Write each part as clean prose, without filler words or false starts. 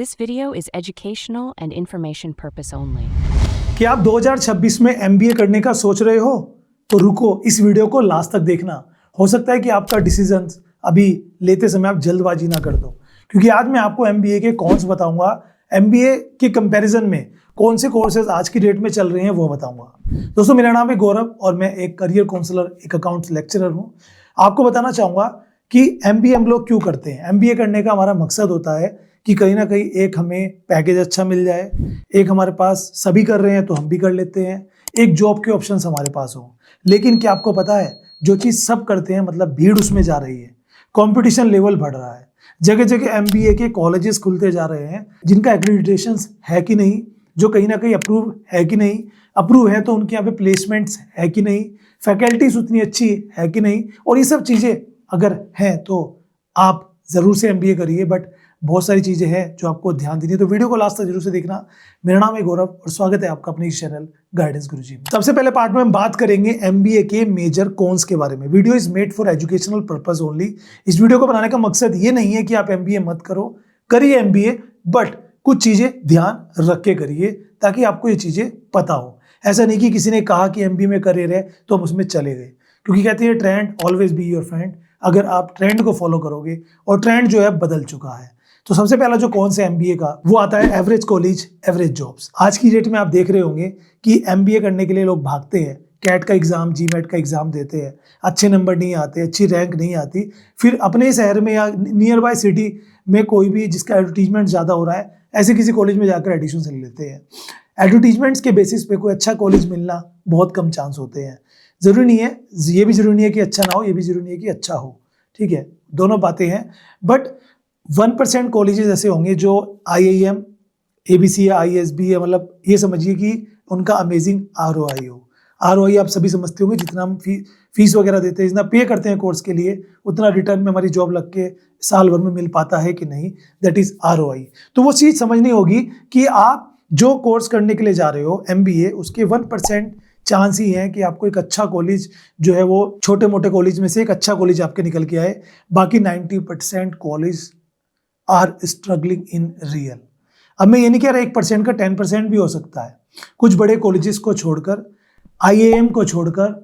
This video is educational and information purpose only. कि आप 2026 में MBA करने का सोच रहे हो तो रुको, इस वीडियो को लास्ट तक देखना। हो सकता है कि आपका डिसीजन अभी लेते समय आप जल्दबाजी ना कर दो, क्योंकि आज मैं आपको MBA के कॉन्स बताऊंगा। MBA के कंपैरिजन में कौन से कोर्सेज आज की डेट में चल रहे हैं वो बताऊंगा। दोस्तों, मेरा नाम है गौरव और मैं एक करियर काउंसलर, एक अकाउंट्स लेक्चरर हूँ। आपको बताना चाहूँगा कि MBA हम लोग क्यों करते हैं। MBA करने का हमारा मकसद होता है कि कहीं ना कहीं एक हमें पैकेज अच्छा मिल जाए, एक हमारे पास सभी कर रहे हैं तो हम भी कर लेते हैं, एक जॉब के ऑप्शंस हमारे पास हो। लेकिन क्या आपको पता है, जो चीज़ सब करते हैं मतलब भीड़ उसमें जा रही है, कंपटीशन लेवल बढ़ रहा है, जगह जगह MBA के कॉलेजेस खुलते जा रहे हैं जिनका एक्रेडिटेशन है कि नहीं, जो कहीं ना कहीं अप्रूव है कि नहीं, अप्रूव है तो उनके यहाँ पे प्लेसमेंट्स है कि नहीं, फैकल्टीज उतनी अच्छी है कि नहीं, और ये सब चीज़ें अगर हैं तो आप ज़रूर से MBA करिए। बट बहुत सारी चीज़ें हैं जो आपको ध्यान देनी है, तो वीडियो को लास्ट तक जरूर से देखना। मेरा नाम है गौरव और स्वागत है आपका अपने इस चैनल गाइडेंस गुरुजी में। सबसे पहले पार्ट में हम बात करेंगे MBA के मेजर कॉन्स के बारे में। Video is made for educational purpose only. इस वीडियो को बनाने का मकसद ये नहीं है कि आप MBA मत करो, करिए MBA, बट कुछ चीज़ें ध्यान रख के करिए ताकि आपको ये चीज़ें पता हो। ऐसा नहीं कि किसी ने कहा कि MBA में करियर है तो हम उसमें चले गए, क्योंकि कहते हैं trend always be your friend. अगर आप ट्रेंड को फॉलो करोगे, और ट्रेंड जो है बदल चुका है। तो सबसे पहला जो कौन से MBA का वो आता है एवरेज कॉलेज एवरेज जॉब्स। आज की डेट में आप देख रहे होंगे कि MBA करने के लिए लोग भागते हैं, कैट का एग्जाम, GMAT का एग्जाम देते हैं, अच्छे नंबर नहीं आते, अच्छी रैंक नहीं आती, फिर अपने शहर में या नियर बाय सिटी में कोई भी जिसका एडवर्टीजमेंट ज़्यादा हो रहा है ऐसे किसी कॉलेज में जाकर एडमिशन ले लेते हैं। एडवर्टीजमेंट्स के बेसिस पे कोई अच्छा कॉलेज मिलना बहुत कम चांस होते हैं। ज़रूरी नहीं है, ये भी ज़रूरी नहीं है कि अच्छा ना हो, ये भी ज़रूरी नहीं है कि अच्छा हो, ठीक है, दोनों बातें हैं। बट 1% कॉलेजेस ऐसे होंगे जो IIM, ABC या ISB या मतलब ये समझिए कि उनका अमेजिंग ROI हो। ROI आप सभी समझते होंगे, जितना हम फीस वगैरह देते हैं, जितना पे करते हैं कोर्स के लिए, उतना रिटर्न में हमारी जॉब लग के साल भर में मिल पाता है कि नहीं, दैट इज ROI। तो वो चीज़ समझनी होगी कि आप जो कोर्स करने के लिए जा रहे हो MBA, उसके 1% चांस ही है कि आपको एक अच्छा कॉलेज जो है वो छोटे मोटे कॉलेज में से एक अच्छा कॉलेज आपके निकल के आए। बाकी 90% college are struggling in real. अब मैं ये नहीं कह रहा 1% का 10% भी हो सकता है। कुछ बड़े कॉलेजेस को छोड़कर, IIM को छोड़कर,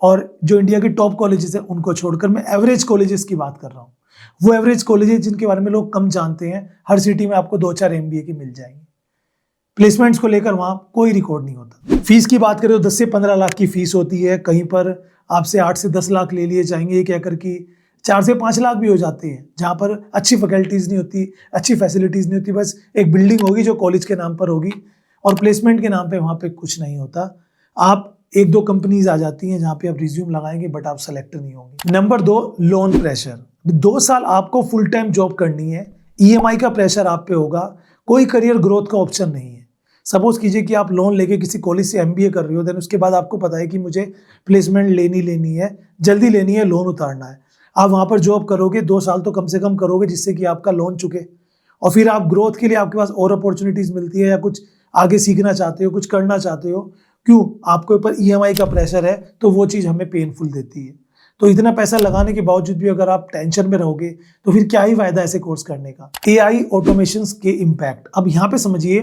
और जो इंडिया के टॉप कॉलेजेस हैं उनको छोड़कर मैं एवरेज कॉलेजेस की बात कर रहा हूँ। वो एवरेज कॉलेजेस जिनके बारे में लोग कम जानते हैं, हर सिटी में आपको 2-4 MBA की मिल जाएंगे। प्लेसमेंट्स को लेकर वहाँ कोई रिकॉर्ड नहीं होता। फीस की बात करें तो 10 से 15 लाख की फीस होती है, कहीं पर आपसे 8 से 10 लाख ले लिए जाएंगे, ये कहकर कि 4 से 5 लाख भी हो जाते हैं, जहाँ पर अच्छी फैकल्टीज़ नहीं होती, अच्छी फैसिलिटीज़ नहीं होती, बस एक बिल्डिंग होगी जो कॉलेज के नाम पर होगी, और प्लेसमेंट के नाम पे वहाँ पे कुछ नहीं होता। आप 1-2 कंपनीज आ जाती हैं जहाँ पे आप रिज्यूम लगाएंगे, बट आप सेलेक्ट नहीं होंगे। Number 2, loan pressure. 2 साल आपको फुल टाइम जॉब करनी है, EMI का प्रेशर आप पे होगा, कोई करियर ग्रोथ का ऑप्शन नहीं है। सपोज कीजिए कि आप लोन लेके किसी कॉलेज से MBA कर रहे हो, देन उसके बाद आपको पता है कि मुझे प्लेसमेंट लेनी है, जल्दी लेनी है, लोन उतारना है। आप वहाँ पर जॉब करोगे, 2 साल तो कम से कम करोगे जिससे कि आपका लोन चुके, और फिर आप ग्रोथ के लिए आपके पास और अपॉर्चुनिटीज़ मिलती है, या कुछ आगे सीखना चाहते हो, कुछ करना चाहते हो, क्यों, आपके ऊपर EMI का प्रेशर है, तो वो चीज़ हमें पेनफुल देती है। तो इतना पैसा लगाने के बावजूद भी अगर आप टेंशन में रहोगे तो फिर क्या ही फायदा ऐसे कोर्स करने का। AI ऑटोमेशंस के इम्पैक्ट। अब यहाँ पे समझिए,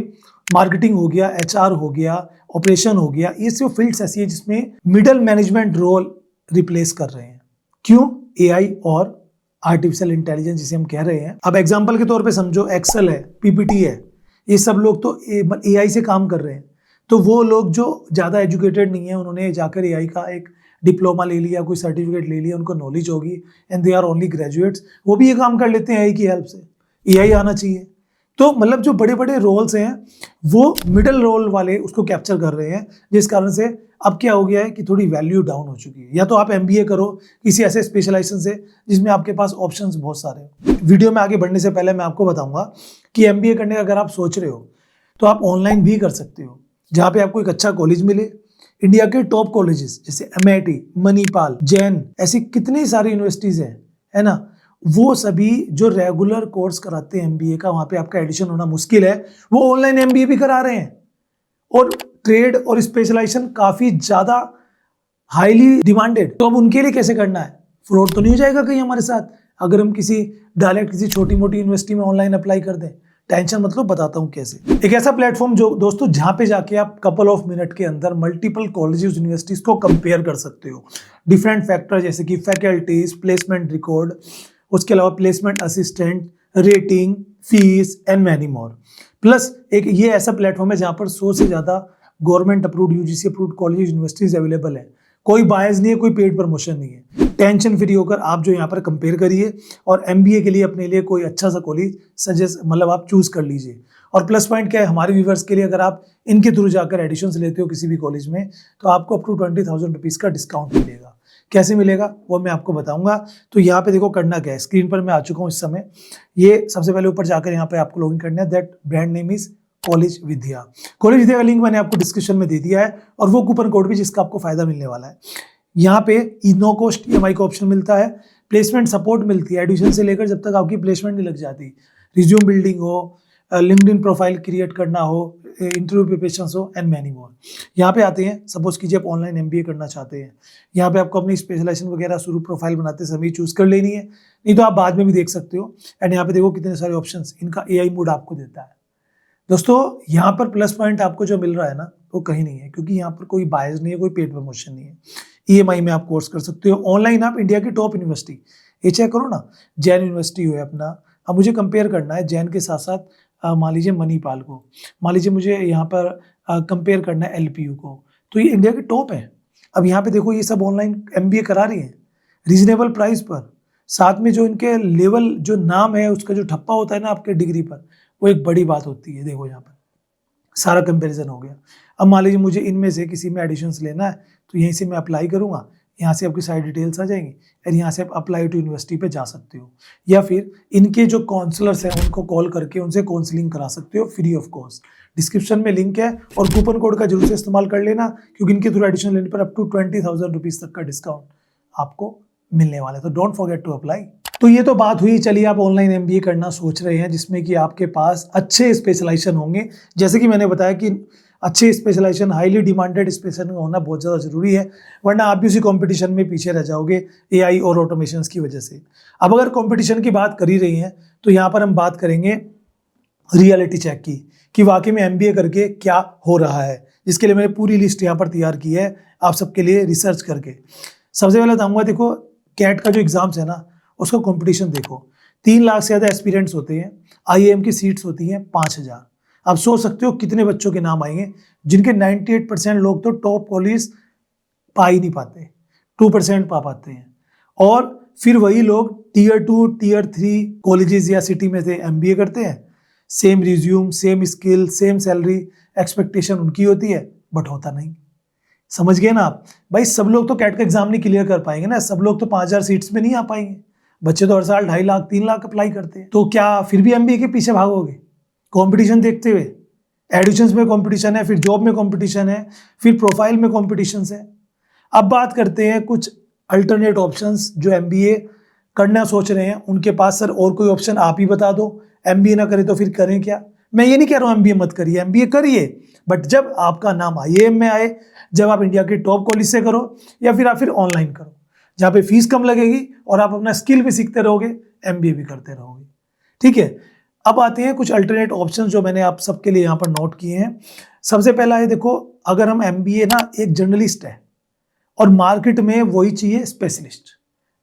मार्केटिंग हो गया, HR हो गया, ऑपरेशन हो गया, ये सब फील्ड्स ऐसी है जिसमें मिडल मैनेजमेंट रोल रिप्लेस कर रहे हैं। क्यों? AI और आर्टिफिशियल इंटेलिजेंस जिसे हम कह रहे हैं। अब एग्जाम्पल के तौर पे समझो, एक्सेल है, PPT है, ये सब लोग तो AI से काम कर रहे हैं। तो वो लोग जो ज़्यादा एजुकेटेड नहीं है, उन्होंने जाकर AI का एक डिप्लोमा ले लिया, कोई सर्टिफिकेट ले लिया, उनको नॉलेज होगी, and they are only graduates, वो भी ये काम कर लेते हैं AI की हेल्प से। AI आना चाहिए। तो मतलब जो बड़े बड़े रोल्स हैं वो मिडल रोल वाले उसको कैप्चर कर रहे हैं, जिस कारण से अब क्या हो गया है कि थोड़ी वैल्यू डाउन हो चुकी है। या तो आप MBA करो किसी ऐसे स्पेशलाइजेशन से जिसमें आपके पास ऑप्शंस बहुत सारे हैं। वीडियो में आगे बढ़ने से पहले मैं आपको बताऊंगा कि MBA करने का अगर आप सोच रहे हो तो आप ऑनलाइन भी कर सकते हो, जहाँ पे आपको एक अच्छा कॉलेज मिले। इंडिया के टॉप कॉलेजेस जैसे MIT, मणिपाल, जैन, ऐसी कितनी सारी यूनिवर्सिटीज़ हैं, है ना, वो सभी जो रेगुलर कोर्स कराते हैं MBA का, वहाँ पे आपका एडिशन होना मुश्किल है, वो ऑनलाइन MBA भी करा रहे हैं। और ट्रेड और स्पेशलाइजेशन काफ़ी ज़्यादा हाईली डिमांडेड, तो अब उनके लिए कैसे करना है? फ्रॉड तो नहीं हो जाएगा कहीं हमारे साथ अगर हम किसी छोटी मोटी यूनिवर्सिटी में ऑनलाइन अप्लाई कर दें? टेंशन मतलब बताता हूँ कैसे। एक ऐसा प्लेटफॉर्म जो दोस्तों जहाँ पे जाके आप कपल ऑफ मिनट के अंदर मल्टीपल कॉलेजेस यूनिवर्सिटीज को कंपेयर कर सकते हो। डिफरेंट फैक्टर जैसे कि फैकल्टीज, प्लेसमेंट रिकॉर्ड, उसके अलावा placement assistant, rating, fees and many more. Plus एक ये ऐसा प्लेटफॉर्म है जहाँ पर 100 से ज़्यादा government approved, UGC approved college universities available है। कोई बायस नहीं है, कोई पेड प्रमोशन नहीं है। टेंशन फ्री होकर आप जो यहाँ पर कंपेयर करिए और एमबीए के लिए अपने लिए कोई अच्छा सा कॉलेज सजेस्ट मतलब आप चूज कर लीजिए। और प्लस पॉइंट क्या है हमारे व्यूवर्स के लिए, अगर आप इनके थ्रू जाकर एडिशंस लेते हो किसी भी कॉलेज में तो आपको अप टू 20,000 रुपीज़ का डिस्काउंट मिलेगा। कैसे मिलेगा वो मैं आपको बताऊंगा। तो यहाँ पे देखो करना क्या है, स्क्रीन पर मैं आ चुका हूँ इस समय। ये सबसे पहले ऊपर जाकर यहाँ पे आपको लॉगिन करना है। That brand name is college Vidya. College Vidya का लिंक मैंने आपको डिस्क्रिप्शन में दे दिया है और वो कूपन कोड भी जिसका आपको फायदा मिलने वाला है। यहाँ पे नो कॉस्ट ईएमआई का ऑप्शन मिलता है, प्लेसमेंट सपोर्ट मिलती है एडमिशन से लेकर जब तक आपकी प्लेसमेंट नहीं लग जाती, रिज्यूम बिल्डिंग हो, लिंक्डइन प्रोफाइल क्रिएट करना हो, इंटरव्यू प्रिपरेशन हो एंड मैनी मोर। यहाँ पे आते हैं, सपोज कीजिए आप ऑनलाइन एमबीए करना चाहते हैं, यहाँ पे आपको अपनी स्पेशलाइजेशन वगैरह शुरू प्रोफाइल बनाते समय चूज कर लेनी है, नहीं तो आप बाद में भी देख सकते हो। एंड यहाँ पे देखो कितने सारे ऑप्शन, इनका एआई मोड आपको देता है। दोस्तों यहाँ पर प्लस पॉइंट आपको जो मिल रहा है ना वो कहीं नहीं है, क्योंकि यहाँ पर कोई बायस नहीं है, कोई पेड प्रमोशन नहीं है। ईएमआई में आप कोर्स कर सकते हो ऑनलाइन। आप इंडिया की टॉप यूनिवर्सिटी ये चेक करो ना, जैन यूनिवर्सिटी हो अपना। अब मुझे कंपेयर करना है जैन के साथ साथ मान लीजिए मणिपाल को, मान लीजिए मुझे यहाँ पर कंपेयर करना है एलपीयू को, तो ये इंडिया की टॉप है। अब यहाँ पे देखो ये सब ऑनलाइन एमबीए करा रही है रीजनेबल प्राइस पर, साथ में जो इनके लेवल जो नाम है उसका जो ठप्पा होता है ना आपके डिग्री पर, वो एक बड़ी बात होती है। देखो यहाँ पर सारा कंपैरिजन हो गया। अब मान लीजिए मुझे इनमें से किसी में एडिशंस लेना है तो यहीं से मैं अप्लाई करूँगा, यहाँ से आपकी सारी डिटेल्स आ जाएंगी और यहाँ से आप अप्लाई टू यूनिवर्सिटी पे जा सकते हो, या फिर इनके जो काउंसलर्स हैं उनको कॉल करके उनसे काउंसलिंग करा सकते हो फ्री ऑफ कॉस्ट। डिस्क्रिप्शन में लिंक है और कूपन कोड का जरूर से इस्तेमाल कर लेना, क्योंकि इनके थ्रू एडिशन लेने पर अप टू 20,000 रुपीज़ तक का डिस्काउंट आपको मिलने वाला है। तो डोंट फॉरगेट टू अप्लाई। तो ये तो बात हुई, चलिए आप ऑनलाइन एमबीए करना सोच रहे हैं जिसमें कि आपके पास अच्छे स्पेशलाइजेशन होंगे। जैसे कि मैंने बताया कि अच्छे स्पेशलाइजेशन, हाईली डिमांडेड स्पेशलाइजेशन होना बहुत ज़्यादा ज़रूरी है, वरना आप भी उसी कंपटीशन में पीछे रह जाओगे एआई और ऑटोमेशंस की वजह से। अब अगर कंपटीशन की बात कर ही रही हैं तो यहाँ पर हम बात करेंगे रियलिटी चेक की, कि वाकई में एमबीए करके क्या हो रहा है, जिसके लिए मैंने पूरी लिस्ट यहाँ पर तैयार की है आप सबके लिए रिसर्च करके। सबसे पहले बताऊँगा, देखो कैट का जो एग्ज़ाम्स है ना उसका कंपटीशन देखो, 3 लाख से ज़्यादा एस्पिरेंट्स होते हैं, आईएएम की सीट्स होती हैं 5,000। आप सोच सकते हो कितने बच्चों के नाम आएंगे जिनके 98% लोग तो टॉप कॉलेज पा ही नहीं पाते, 2% पा पाते हैं। और फिर वही लोग टीयर 2 टीयर 3 कॉलेजेस या सिटी में से एमबीए करते हैं, same resume, same skill, same salary expectation उनकी होती है, बट होता नहीं। समझ गए ना आप भाई? सब लोग तो कैट का एग्जाम नहीं क्लियर कर पाएंगे ना, सब लोग तो 5,000 सीट्स में नहीं आ पाएंगे। बच्चे तो हर साल 2.5 लाख 3 लाख अप्लाई करते हैं, तो क्या फिर भी एमबीए के पीछे भागोगे? कंपटीशन देखते हुए, एडिशंस में कंपटीशन है, फिर जॉब में कंपटीशन है, फिर प्रोफाइल में कंपटीशन है। अब बात करते हैं कुछ अल्टरनेट ऑप्शंस जो एमबीए करना सोच रहे हैं उनके पास। सर और कोई ऑप्शन आप ही बता दो, एमबीए ना करें तो फिर करें क्या? मैं ये नहीं कह रहा हूँ एमबीए मत करिए, एमबीए करिए, बट जब आपका नाम आईएएम में आए, जब आप इंडिया के टॉप कॉलेज से करो, या फिर आप ऑनलाइन करो जहाँ पे फीस कम लगेगी और आप अपना स्किल भी सीखते रहोगे, एमबीए भी करते रहोगे। ठीक है, अब आते हैं कुछ अल्टरनेट ऑप्शंस जो मैंने आप सबके लिए यहाँ पर नोट किए हैं। सबसे पहला है, देखो अगर हम एमबीए ना एक जर्नलिस्ट है और मार्केट में वही चाहिए स्पेशलिस्ट,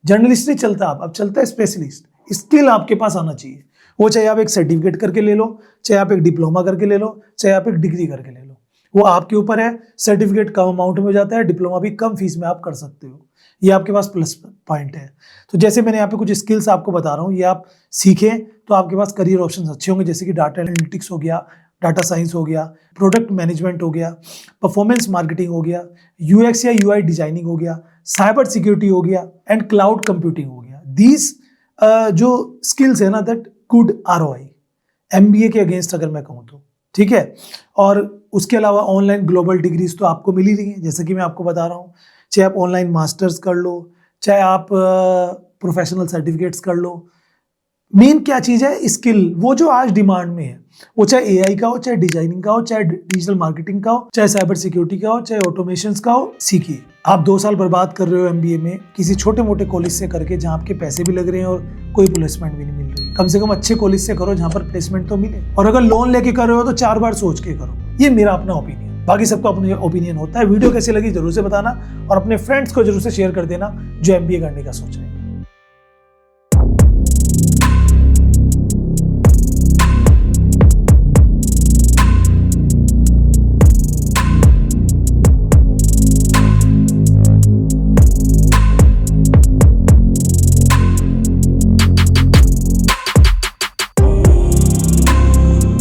जर्नलिस्ट नहीं चलता अब चलता है स्पेशलिस्ट। स्किल आपके पास आना चाहिए, वो चाहे आप एक सर्टिफिकेट करके ले लो, चाहे आप एक डिप्लोमा करके ले लो, चाहे आप एक डिग्री करके ले लो, वो आपके ऊपर है। सर्टिफिकेट कम अमाउंट में हो जाता है, डिप्लोमा भी कम फीस में आप कर सकते हो, ये आपके पास प्लस पॉइंट है। तो जैसे मैंने यहाँ पे कुछ स्किल्स आपको बता रहा हूँ, ये आप सीखें तो आपके पास करियर ऑप्शंस अच्छे होंगे, जैसे कि डाटा एनालिटिक्स हो गया, डाटा साइंस हो गया, प्रोडक्ट मैनेजमेंट हो गया, परफॉर्मेंस मार्केटिंग हो गया, यूएक्स या यूआई डिजाइनिंग हो गया, साइबर सिक्योरिटी हो गया एंड क्लाउड कंप्यूटिंग हो गया। दीज जो स्किल्स है ना दैट गुड ROI एमबीए के अगेंस्ट अगर मैं कहूँ तो, ठीक है। और उसके अलावा ऑनलाइन ग्लोबल डिग्रीज तो आपको मिल ही रही है, जैसे कि मैं आपको बता रहा हूँ, चाहे आप ऑनलाइन मास्टर्स कर लो, चाहे आप प्रोफेशनल सर्टिफिकेट्स कर लो, मेन क्या चीज है, स्किल, वो जो आज डिमांड में है, वो चाहे एआई का हो, चाहे डिजाइनिंग का हो, चाहे डिजिटल मार्केटिंग का हो, चाहे साइबर सिक्योरिटी का हो, चाहे ऑटोमेशन का हो, सीखिए। आप 2 साल बर्बाद कर रहे हो एमबीए में किसी छोटे मोटे कॉलेज से करके, जहाँ आपके पैसे भी लग रहे हैं और कोई प्लेसमेंट भी नहीं मिल रही। कम से कम अच्छे कॉलेज से करो जहाँ पर प्लेसमेंट तो मिले, और अगर लोन लेके कर रहे हो तो 4 बार सोच के करो। ये मेरा अपना ओपिनियन, बाकी सबका अपना ओपिनियन होता है। वीडियो कैसी लगी जरूर से बताना, और अपने फ्रेंड्स को जरूर से शेयर कर देना जो एमबीए करने का सोच रहे हैं।